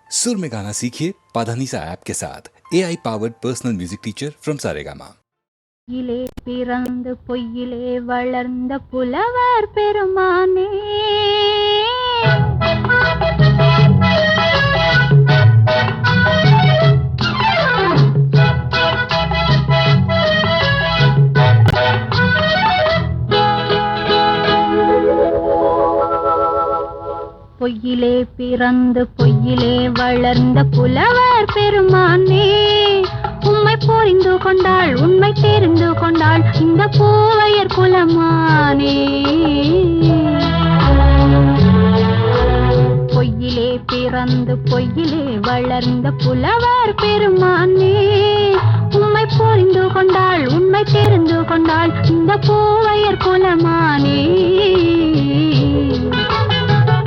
सुर में गाना सीखिए पाधानीसा ऐप के साथ AI powered personal music teacher from Saregama. பொய்யிலே பிறந்து பொய்யிலே வளர்ந்த புலவர் பெருமானே, பொய்யிலே பிறந்து பொய்யிலே வளர்ந்த புலவர் பெருமானே, உம்மை புரிந்து கொண்டாள் உண்மை தெரிந்து கொண்டாள் இந்த பூவையர் குலமானே. பொய்யிலே பிறந்து பொய்யிலே வளர்ந்த புலவர் பெருமானே, உம்மை புரிந்து கொண்டாள் உண்மை தெரிந்து கொண்டாள் இந்த பூவையர் குலமானே.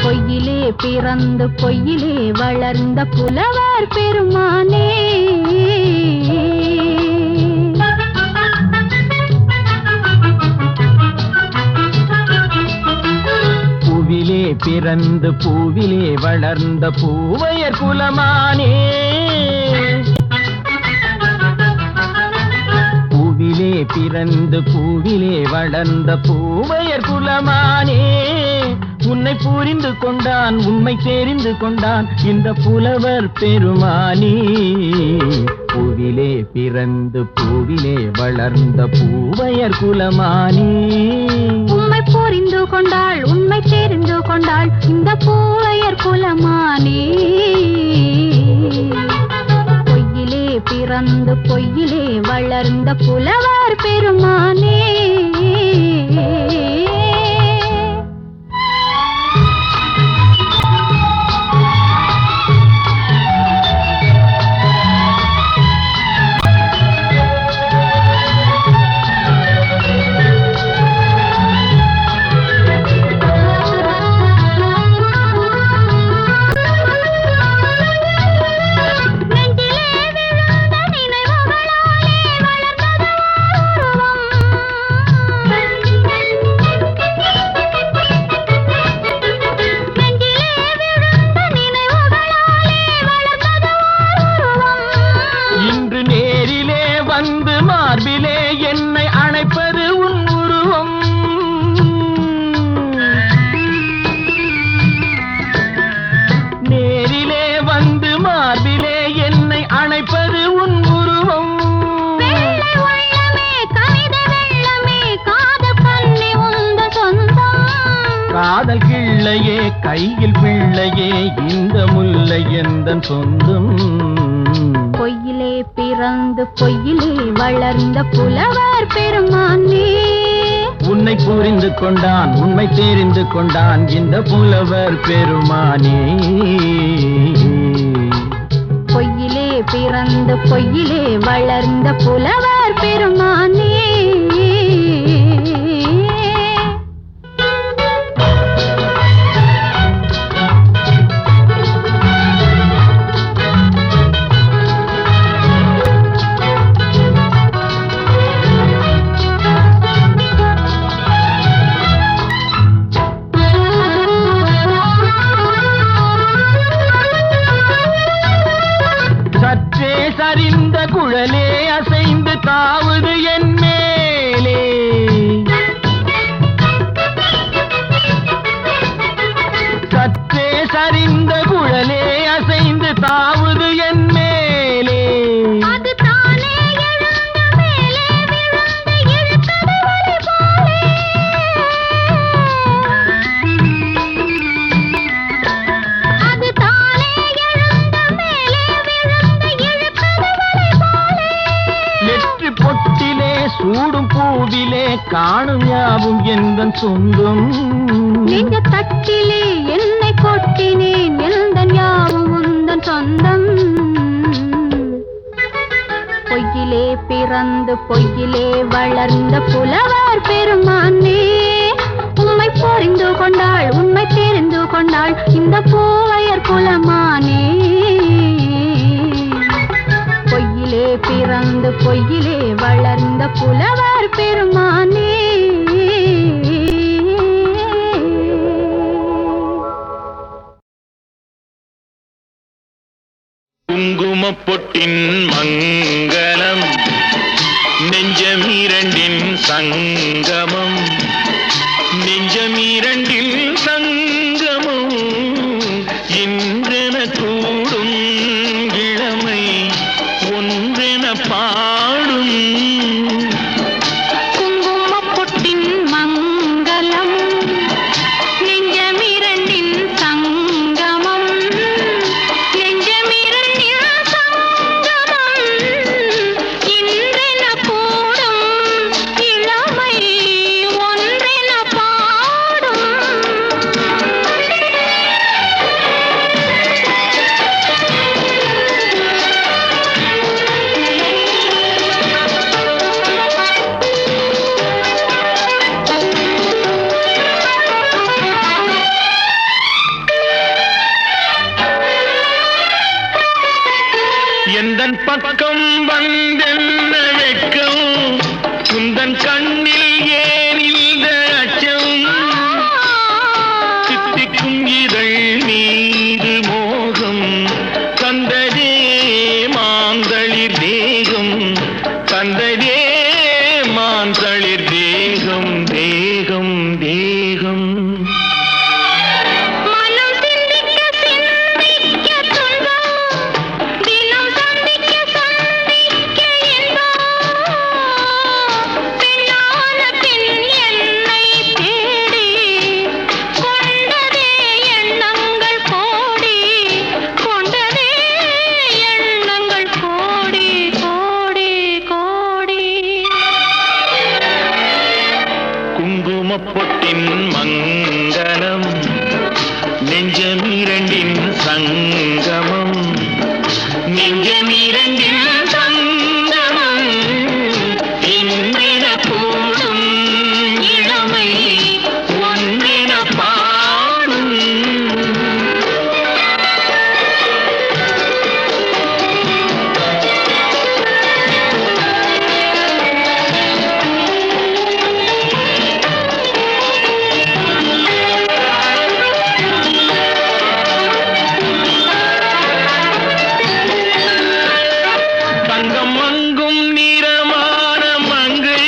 பொய்யிலே பிறந்து பொய்யிலே வளர்ந்த புலவர் பெருமானே. பூவிலே பிறந்து பூவிலே வளர்ந்த பூவையர் குலமானே. பூவிலே பிறந்து பூவிலே வளர்ந்த பூவையர் குலமானே, உன்னை புரிந்து கொண்டான் உண்மை தெரிந்து கொண்டான் இந்த புலவர் பெருமானே. பூவிலே பிறந்து பூவிலே வளர்ந்த பூவையர் குலமானே, உண்மை புரிந்து கொண்டாள் உண்மை தெரிந்து கொண்டாள் இந்த பூவையர் குலமானே. பொய்யிலே பிறந்து பொய்யிலே வளர்ந்த புலவர் பெருமானே. மார்பிலே என்னை அணைப்பது உன் உருவம், நேரிலே வந்து மார்பிலே என்னை அணைப்பது உன் உருவம். காதல் கிள்ளையே கையில் பிள்ளையே இந்த முல்லை எந்தன் சொந்தம். பொய்யிலே பிறந்து பொய்யிலே வளர்ந்த புலவர் பெருமானே, உன்னை புரிந்து கொண்டான் உண்மை தெரிந்து கொண்டான் இந்த புலவர் பெருமானே. பொய்யிலே பிறந்து பொய்யிலே வளர்ந்த புலவர் பெருமானே. சரிந்த குழலே அசைந்து தாவுது என் மேலே, சற்றே சரிந்த குழலே அசைந்து தாவுது என் மேலே. அது தானே எழுந்த மேலே விழுந்து இழுத்தது வலி போலே, அது தானே எழுந்த மேலே விழுந்து இழுத்தது வலி போலே. நெற்றி பொட்டிலே சூடும் பூவிலே காணும் யாவும் எந்தன் சொந்தம். நெஞ்ச தட்டிலே என்னை கொட்டினேன் எந்தன் யாவும் உந்தன் சொந்தம். பொய்யிலே பிறந்து பொய்யிலே வளர்ந்த புலவர் பெருமானே, உம்மை புரிந்து கொண்டாள் உண்மை தெரிந்து கொண்டாள் இந்த பூவையர் குலமானே. பொய்யிலே பிறந்து பொய்யிலே வளர்ந்த புலவர் பெருமானே. குங்குமப்பொட்டின் மங்களம் நெஞ்சமீரண்டின் சங்கமம் நெஞ்சமீரண்டில் சங்கமம் இன்றென கூடும் இளமை ஒன்றென பாடும் குங்குமப்பொட்டின் மங்களம் நெஞ்சமிரண்டின் சங்கமம் நெஞ்சமிரண்டின் சங்கமம் இன்றென கூடும் இளமை ஒன்றென பாடும் எந்தன் பக்கம் வந்தென்ன வெட்கம் உந்தன் கண்ணில் ஏன் இந்த அச்சம் சித்திக்கும் இதழ் மீது மோகம் தந்ததே மாந்தளிர் தேகம் தந்ததே மாந்தளிர் தேகம் தேகம் தேகம் மனம் சிந்திக்க சிந்திக்க துன்பம் தினம் சந்திக்க சந்திக்க இன்பம் பெண்ணான பின் என்னை தேடி கொண்டதே எண்ணங்கள் கோடி கொண்டதே எண்ணங்கள் கோடி கோடி கோடி குங்குமப்பொட்டின் மங்களம் நெஞ்சமீரண்டின் சங்கமம் நெஞ்சமீரண்டின் சங்கமம் இன்றென கூடும் இளமை ஒன்றென பாடும் தங்கம் அங்கும் நிறமான மங்கை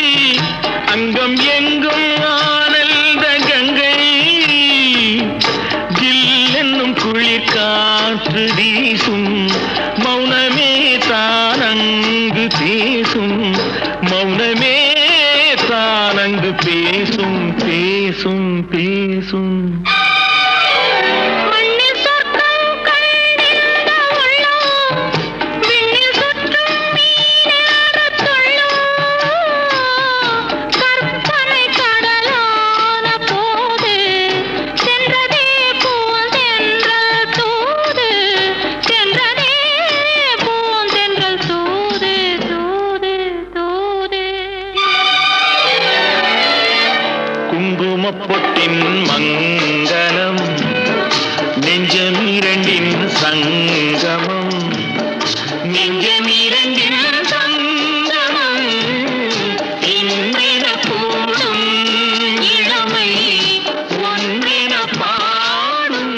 அங்கம் எங்கும் ஆனந்த கங்கை ஜில் என்னும் குளிர் காற்று வீசும் மௌனமே தானங்கு பேசும் மௌனமே தானங்கு பேசும் பேசும் பேசும் மண்ணில் சொர்க்கம் கண்டிருந்த உள்ளம் விண்ணில் சுற்றும் மீனேறத் துள்ளும் கற்பனை கடலான போது சென்றதே பூந்தென்றல் தூது சென்றதே பூந்தென்றல் தூது தூது தூது குங்குமப்பொட்டின் மங்களம் நெஞ்சமீரண்டின் சங்கமம் நெஞ்சமீரண்டின் சங்கமம் இன்றென கூடும் இளமை ஒன்றென பாடும்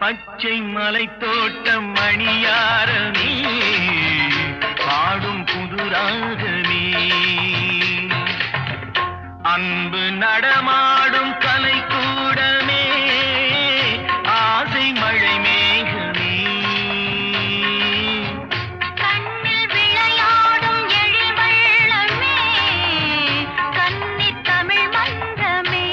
பச்சை மலை தோட்டம் மணியாரமே பாடும் புதுராகமே அன்பு நடமாடும் கலை கூடமே ஆசை மழை மேகமே கண்ணில் விளையாடும் எழில் வெள்ளமே கன்னித் தமிழ் மன்றமே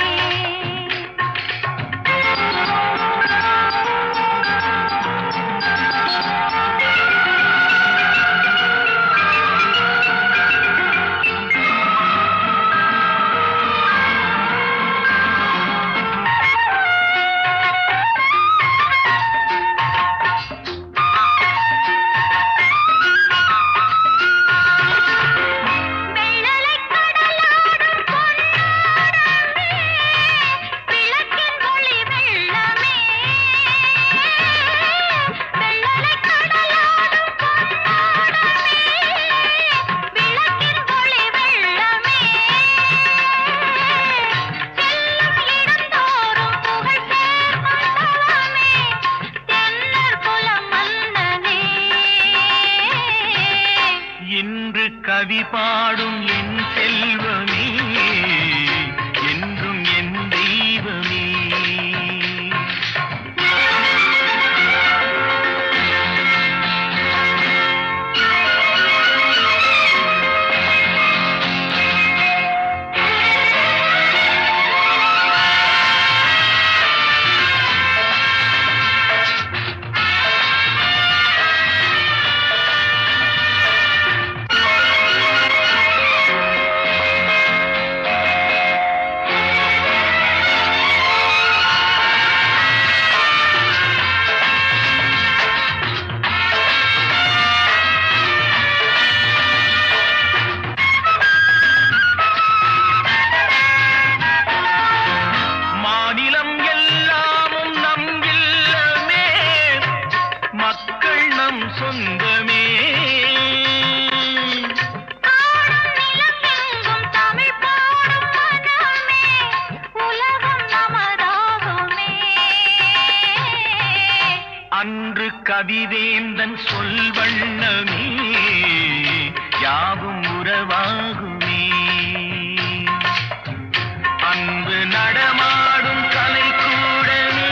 கவி பாடும் என் செல்வமே என்றும் என் தெய்வமே சொந்தமே நிலமெங்கும் தமிழ் பாடும் மனமே உலகம் நமதாகுமே அன்று கவிவேந்தன் சொல் வண்ணமே யாவும் உறவாகுமே அன்பு நடமாடும் கலை கூடமே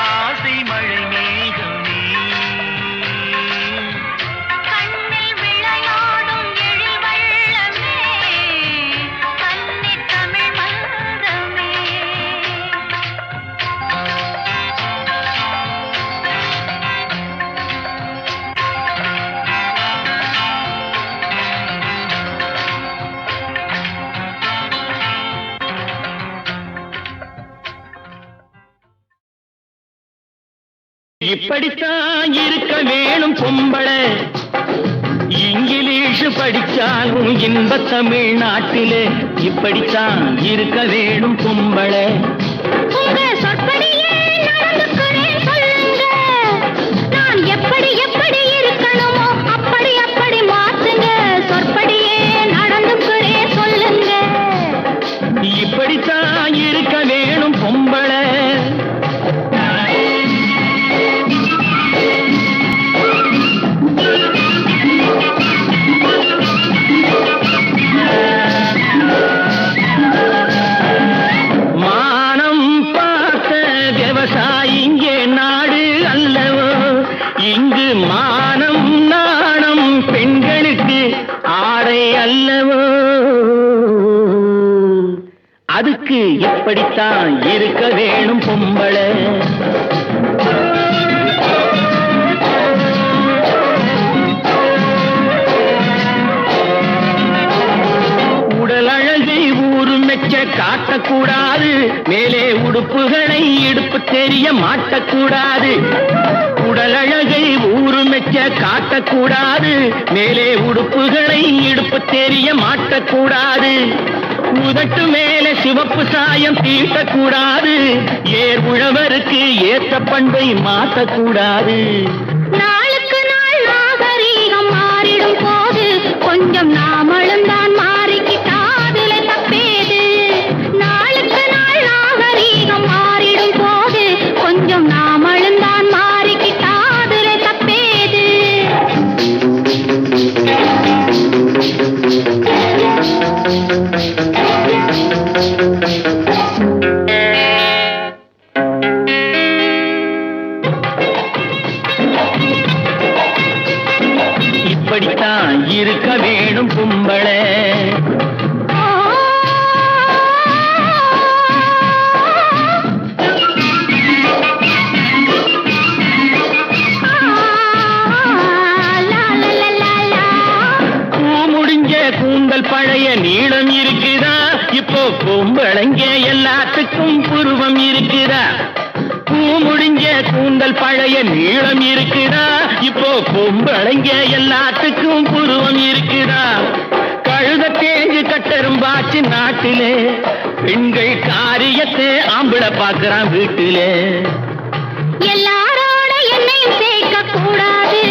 ஆசை மழை மேகமே கண்ணில் விளையாடும் எழில் வெள்ளமே கன்னித் தமிழ் மன்றமே இப்படித்தான் இருக்க வேணும் பொம்பளை இங்கிலீஷ் படிச்சாலும் இன்ப தமிழ்நாட்டிலே இப்படித்தான் இருக்க வேணும் பொம்பளை உங்க சொற்படியே நடந்துக்கிறேன் சொல்லுங்க நான் எப்படி எப்படி இருக்கணுமோ அப்படி அப்படி மாத்துங்க சொற்படியே நடந்துக்கிறேன் சொல்லுங்க இப்படித்தான் இருக்க வேணும் பொம்பளை மானம் நாணம் பெண்களுக்கு ஆடை அல்லவோ அதுக்கு எப்படித்தான் இருக்க வேணும் பொம்பளை உடல் அழகை ஊரு மெச்ச காட்டக்கூடாது மேலே உடுப்புகளை இடுப்பு தெரிய மாட்டக்கூடாது உடல் அழகை ஊரு மெச்ச காட்டக்கூடாது மேலே உடுப்புகளை இடுப்பு தெரிய மாட்டக்கூடாது உதட்டு மேலே சிவப்பு சாயம் தீட்டக்கூடாது ஏர் உழவருக்கு ஏற்ற பண்பை மாற்றக்கூடாது நாளுக்கு நாள் நாகரீகம் மாறிடும் போது கொஞ்சம் நாமளும் தான் மாறிக்கிட்டாதுல தப்பேது நாளுக்கு நாள் நாகரீகம் மாறிடும் போது கொஞ்சம் பொம்பளை. கூந்தல் பழைய நீளம் இருக்குதா, இப்போ பொம்பளைங்க எல்லாத்துக்கும் புருவம் இருக்குதா. பூ முடிஞ்ச கூந்தல் பழைய நீளம் இருக்குதா, இப்போ பொம்பளைங்க எல்லாத்துக்கும் புருவம் இருக்குதா. கழுத தேஞ்சு கட்டரும்பாச்சு நாட்டிலே, பெண்கள் காரியத்தை ஆம்பளை பார்க்கறான் வீட்டிலே. எல்லாரோட என்னையும் சேர்க்க கூடாது,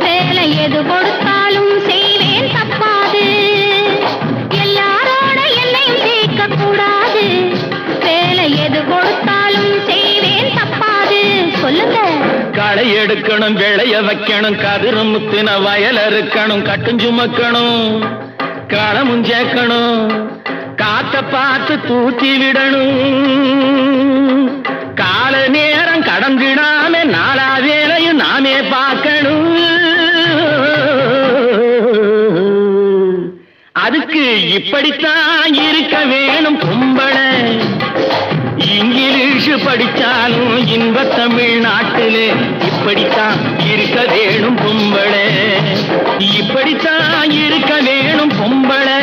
வேலை எது கொடுத்தாலும் செய்வேன் தப்பாது. எல்லாரோட என்னையும் சேர்க்க கூடாது, வேலை எது கொடுத்தாலும் செய்வேன் தப்பாது. சொல்லுங்க. களை எடுக்கணும், விளைய வைக்கணும், கதிரும் முத்தின வயல் அறுக்கணும், கட்டும் சுமக்கணும், களமும் சேர்க்கணும், காத்த பார்த்து தூத்தி விடணும். கால நேரம் கடந்திடாம நாளா வேலையும் நாமே பார்க்கணும். அதுக்கு இப்படித்தான் இருக்க வேணும் பொம்பளை. இங்கிலீஷ் படிச்சாலும் இன்ப தமிழ்நாட்டிலே இப்படித்தான் இருக்க வேணும் பொம்பளை. இப்படித்தான் இருக்க வேணும் பொம்பளை.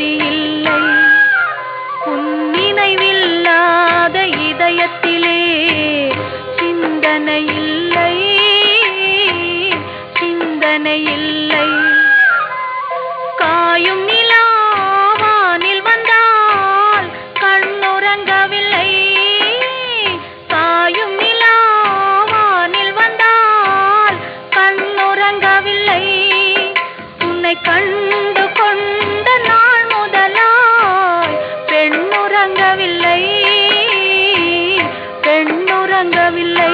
நிம்மதி இல்லை. உன் நினைவில்லாத இதயத்திலே சிந்தனை இல்லை, சிந்தனை இல்லை. காயும் நிலா வானில் வந்தால் கண்ணுறங்கவில்லை, காயும் நிலா வானில் வந்தால் கண்ணுறங்கவில்லை. உன்னை கண்டு கொண்ட நாள் முதலாய் பெண்ணுறங்கவில்லை, பெண்ணுறங்கவில்லை.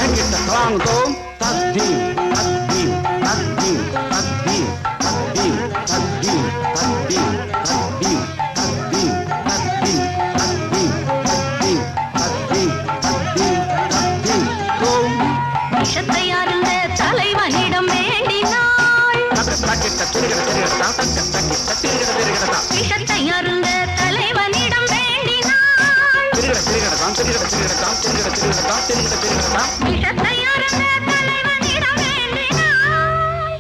தக்கிட்ட தலாங் தோம் தத்தீம் தத்தீம் தத்தீம் தத்தீம் தத்தீம் தத்தீம் தத்தீம் தத்தீம் தத்தீம் தத்தீம் தத்தீம் தத்தீம் தத்தீம் தத்தீம் தத்தீம் தோம். விஷத்தை அருந்த தலைவனிடம் வேண்டினாள். தக்கிட்ட திருகிட திருகிட தக்கிட்ட தக்கிட்ட திருகிட திருகிட தான் விஷத்தை அருந்த தலைவனிடம் வேண்டினாள். திருகிட திருகிட தான் திருகிட திருகிட தான் திருகிட திருகிட தான் திருகிட திருகிட தான் விஷத்தை அருந்த தலைவனிடம் வேண்டினாள்.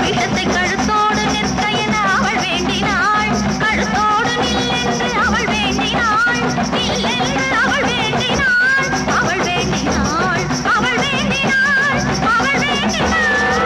விஷத்தை கழுத்தோடு நிற்க என அவள் வேண்டினாள். கழுத்தோடு நில் என்று அவள் வேண்டினாள். நில் என்று அவள் வேண்டினாள். அவள் வேண்டினாள். அவள் வேண்டினாள். அவள் வேண்டினாள்.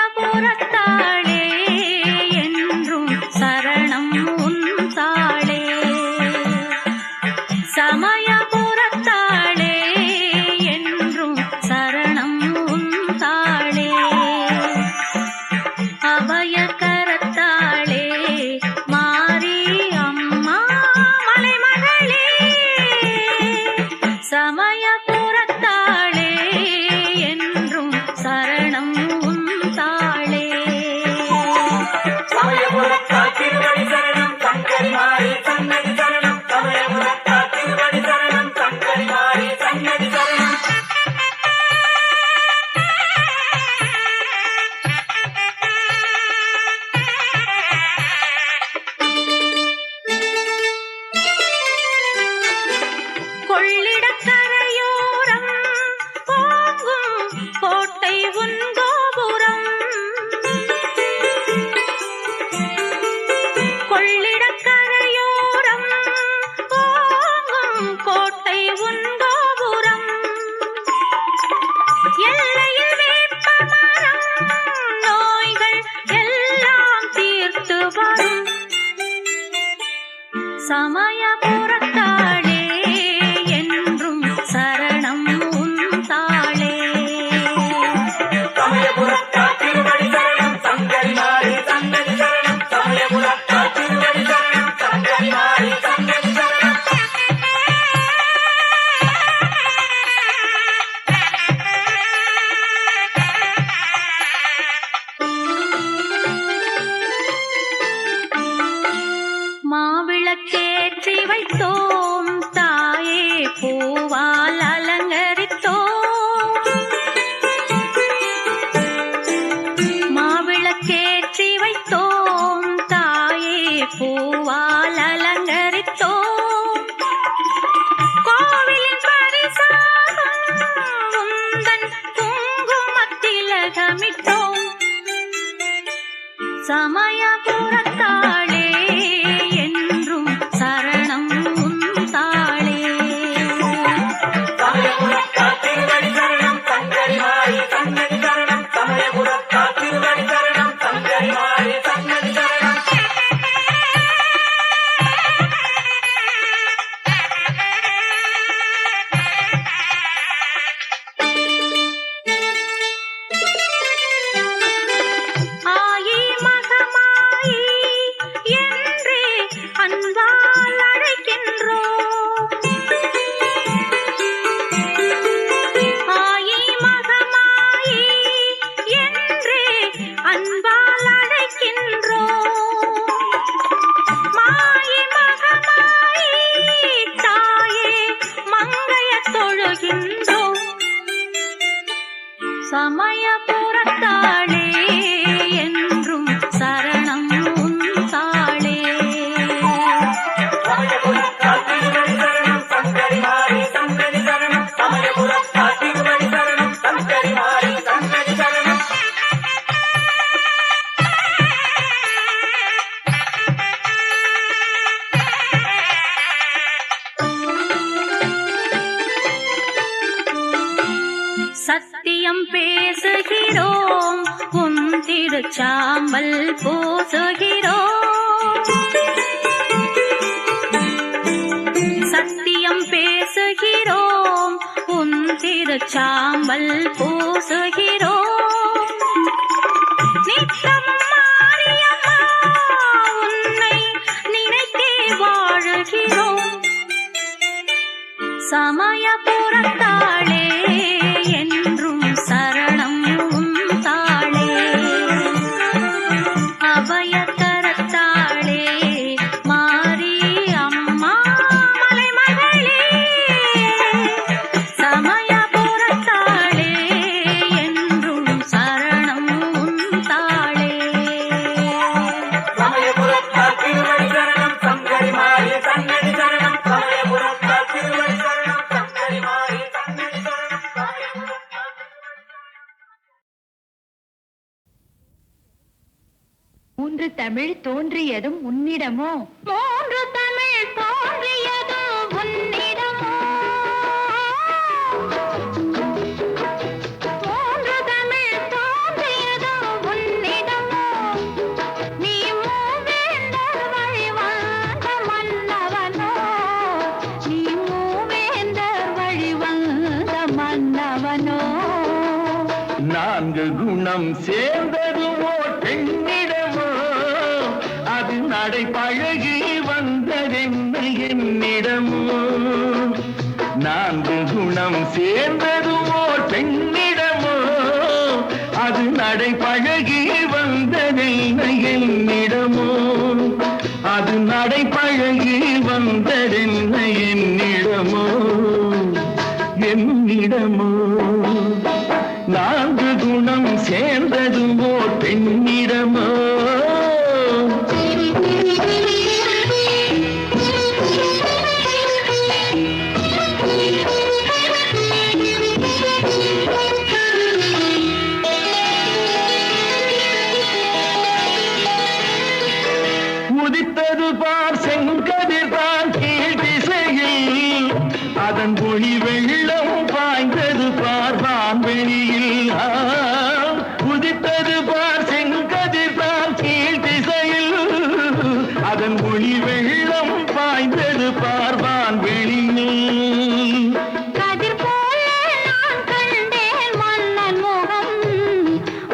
சமயபுரத்தாளே என்றும் சரணம் உன் தாளே. சமயபுரத்தாளே என்றும் சரணம் உன் தாளே. அபயகரத்தாளே மாரி அம்மா மலைமகளே. சமயபுரத்தாளே என்றும் சரணம் உன் தாளே. சமயபுரத்தால் திருவடி சரணம் சங்கரி மாறி சன்னதி சரணம். சமயபுரத்தால் திருவடி சரணம் சங்கரி மாறி சன்னதி சரணம். கொள்ளிடக்கரையோரம் போகும் கோட்டை உன் கோபுரம். கொள்ளிடக்கரையோரம் போகும் கோட்டை உன் கோபுரம். எல்லையில் வேப்பமரம் நோய்கள் எல்லாம் தீர்த்து வரும். சமயபுரத்தாளே என்றும் சரணம் உன் தாளே. சமயபுரத்தால் திருவடி சரணம் சங்கரி மாறி சன்னதி சரணம். சமயபுரத்தால் திருவடி சரணம் சங்கரி மாறி சன்னதி சரணம். மாவிளக்கேற்றி வைத்தோம் தாயே பூவால் அலங்கரித்தோம். மாவிளக்கேற்றி வைத்தோம் தாயே பூவால் அலங்கரித்தோம். கோவிலின் பரிசாகம் உந்தன் குங்குமத்திலகமிட்டோம். சமயபுரத்தாளே என்றும் சரணம் உன் தாளே. சமயபுரத்தால் திருவடி சரணம் சங்கரி மாறி சன்னதி சரணம். சமயபுரத்தால் திருவடி சரணம் திருச்சாம்பல் பூசுகிறோம், சத்தியம் பேசுகிறோம், உன் திருச்சாம்பல் பூசுகிறோம். நித்தம் மாரியம்மா உன்னை நினைத்தே வாழுகிறோம். சமயபுரத்தாளே என்றும் சரணம் உன் தாளே, அபயக்கரத்தாளே மாரி அம்மா மலைமகளே. சமயபுரத்தாளே என்றும் சரணம் உன் தாளே. சமயபுரத்தார் திருவடி சரணம் சங்கரி மாறி சன்னதி சரணம். சமயபுரத்தார் திருவடி சரணம் சங்கரி மாறி சன்னதி சரணம். மூன்று தமிழ் தோன்றியதும் உன்னிடமோ, மூன்று தமிழ் தோன்றியதோ உன்னிடமோ, மூன்று தமிழ் தோன்றியதோ உன்னிடமோ. நீ மூவேந்தர் வழி வந்த மன்னவனோ, நீ மூவேந்தர் வழி வந்த மன்னவனோ. நான்கு குணம் சேர்ந்ததுவோ பெண்ணிடமோ, அது நடை பழகி வந்ததென்ன என்னிடமோ. நான்கு குணம் சேர்ந்ததுவோ பெண்ணிடமோ, அது நடை பழகி வந்ததென்ன என்னிடமோ. அது நடை பழகி வந்ததென்ன என்னிடமோ, என்னிடமோ. நான்கு குணம் சேர்ந்ததுவோ பெண்ணிடமோ. உதித்தது பார் செங்கதிர் தான் கீழ் திசையில், அதன் ஒளி வெள்ளம் பாய்ந்தது பார் வான்வெளியில். உதித்தது பார் செங்கதிர் தான் கீழ் திசையில், அதன் ஒளி வெள்ளம் பாய்ந்தது பார் வான்வெளியில். கதிர் போல நான் கண்டேன் மன்னன் முகம்,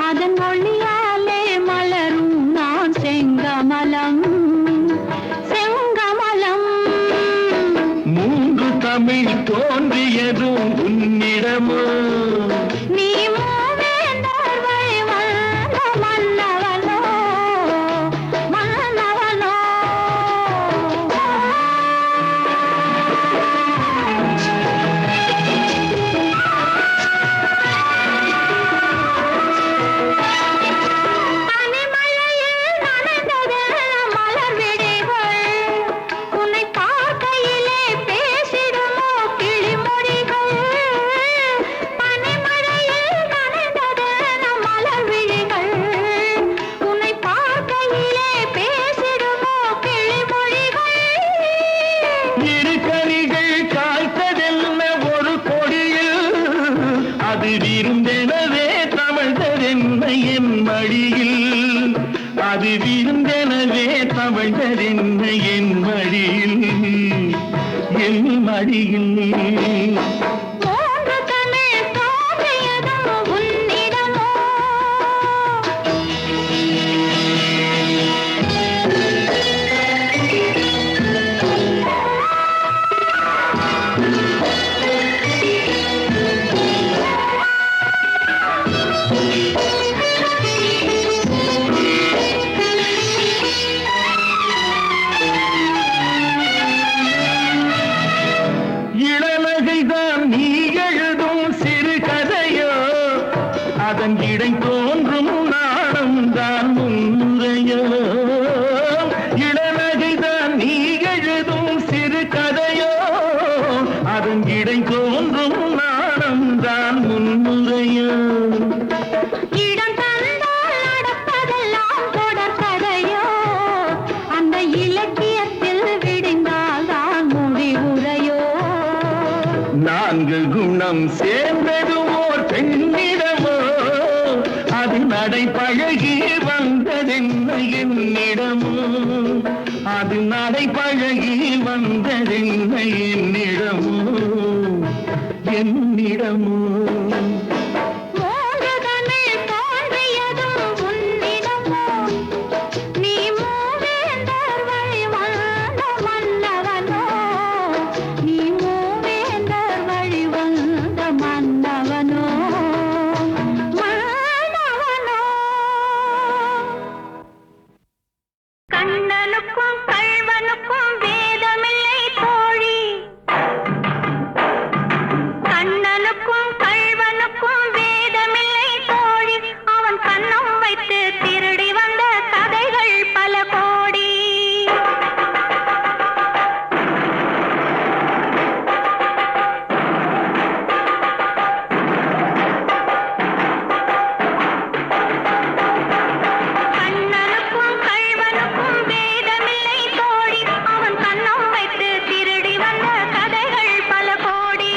அதன் ஒளியாலே மலரும் நான் செங்கமலம், செங்கமலம். மூன்று தமிழ் தோன்றியதும் உன்னிடமோ, நீ மூவேந்தர் வழி வந்த மன்னவனோ, மன்னவனோ. பனிமழையில் நனைந்தது மலர் விழிகள், உன்னை பார்க்கையிலே பேசிடுமோ கிளிமொழிகள். பனிமழையில் நனைந்தது மலர் விழிகள், உன்னை பார்க்கையிலே பேசிடுமோ கிளிமொழிகள். இரு கனிகள் காய்த்ததென்ன ஒரு கொடியில், அது விருந்தெனவே தமிழ்ந்ததென்ன என் மடியில். அது விருந்தெனவே தமிழ்ந்ததென்ன என் மடியில், என் மடியில். மூன்று தமிழ் தோன்றியதும் உன்னிடமோ, இளநகைதான் நீ எழுதும் சிறு கதையோ, அதன் இடை தோன்றும் நாணம் தான் முன்னுரையோ. இளநகைதான் நீ எழுதும் சிறு கதையோ, அதன் இடை தோன்றும் நாணம் தான் முன்னுரையோ. இடம் தந்தால் நடப்பதெல்லாம் தொடர் கதையோ, அந்த இலக்கியத்தில் விடிந்தால் தான் முடிவுரையோ. நான்கு குணம் சேர்ந்தது ஓர் பெண்ணிடமோ, அது நடைபழ பழகி வந்ததென்ன என்னிடமோ அது நடை பழகி வந்ததென்ன என்னிடமோ என்னிடமோ மூன்றுதனில் தோன்றியதும் உன்னிடமோ நீ மூவேந்தர் வழி வந்த மன்னவனோ நீ மூவேந்தர் வழி வந்த மன்னவனோ மன்னவனோ கண்ணனுக்கும் கள்வனுக்கும் வேதமில்லை தோழி கண்ணனுக்கும் கள்வனுக்கும் வேதமில்லை தோழி அவன் கண்ணம் வைத்து திருடி வந்த கதைகள் பல கோடி கண்ணனுக்கும் கள்வனுக்கும் வேதமில்லை தோழி அவன் கண்ணம் வைத்து திருடி வந்த கதைகள் பல கோடி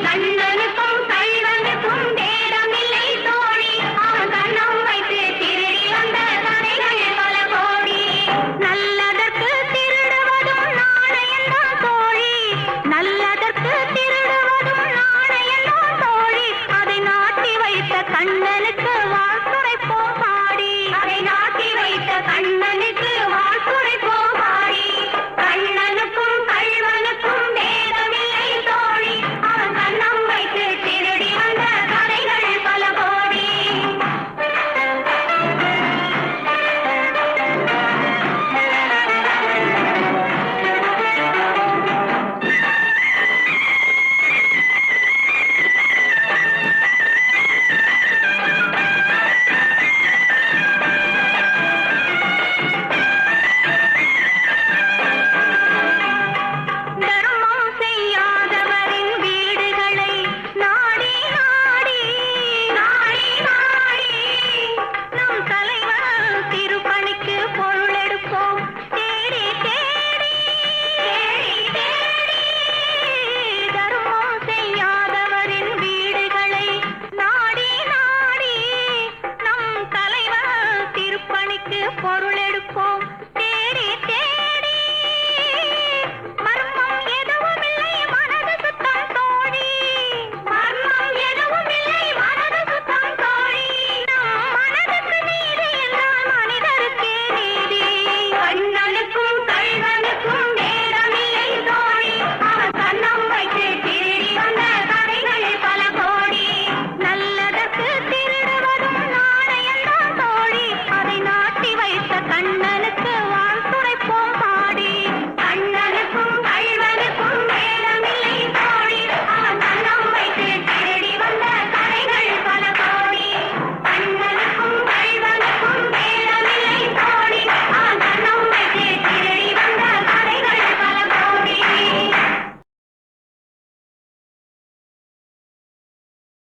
கண்ணனுக்கும் கள்வனுக்கும் வேதமில்லை தோழி அவன் கண்ணம் வைத்து திருடி வந்த கதைகள் பல கோடி நல்லதற்கு திருடுவதும் நாணயம்தான் தோழி நல்லதற்கு திருடுவதும் நாணயம்தான் தோழி அதை நாட்டி வைத்த கண்ணனுக்கு வாழ்த்துரைப்போம் பாடி அதை நாட்டி வைத்த கண்ணனுக்கு வாழ்த்துரைப்போம் பாடி கண்ணனுக்கும் கள்வனுக்கும் வேதமில்லை தோழி அவன் கண்ணம் வைத்து திருடி வந்த கதைகள் பல கோடி தர்மம் செய்யாதவரின் வீடுகளை நாடி நாடி நாடி நாடி நம் தலைவர் திருப்பணிக்கு பொருள் எடுப்போம் தேடி தேடி தேடி தேடி தர்மம் செய்யாதவரின் வீடுகளை நாடி நாடி நம் தலைவர் திருப்பணிக்கு பொருள் எடுப்போம்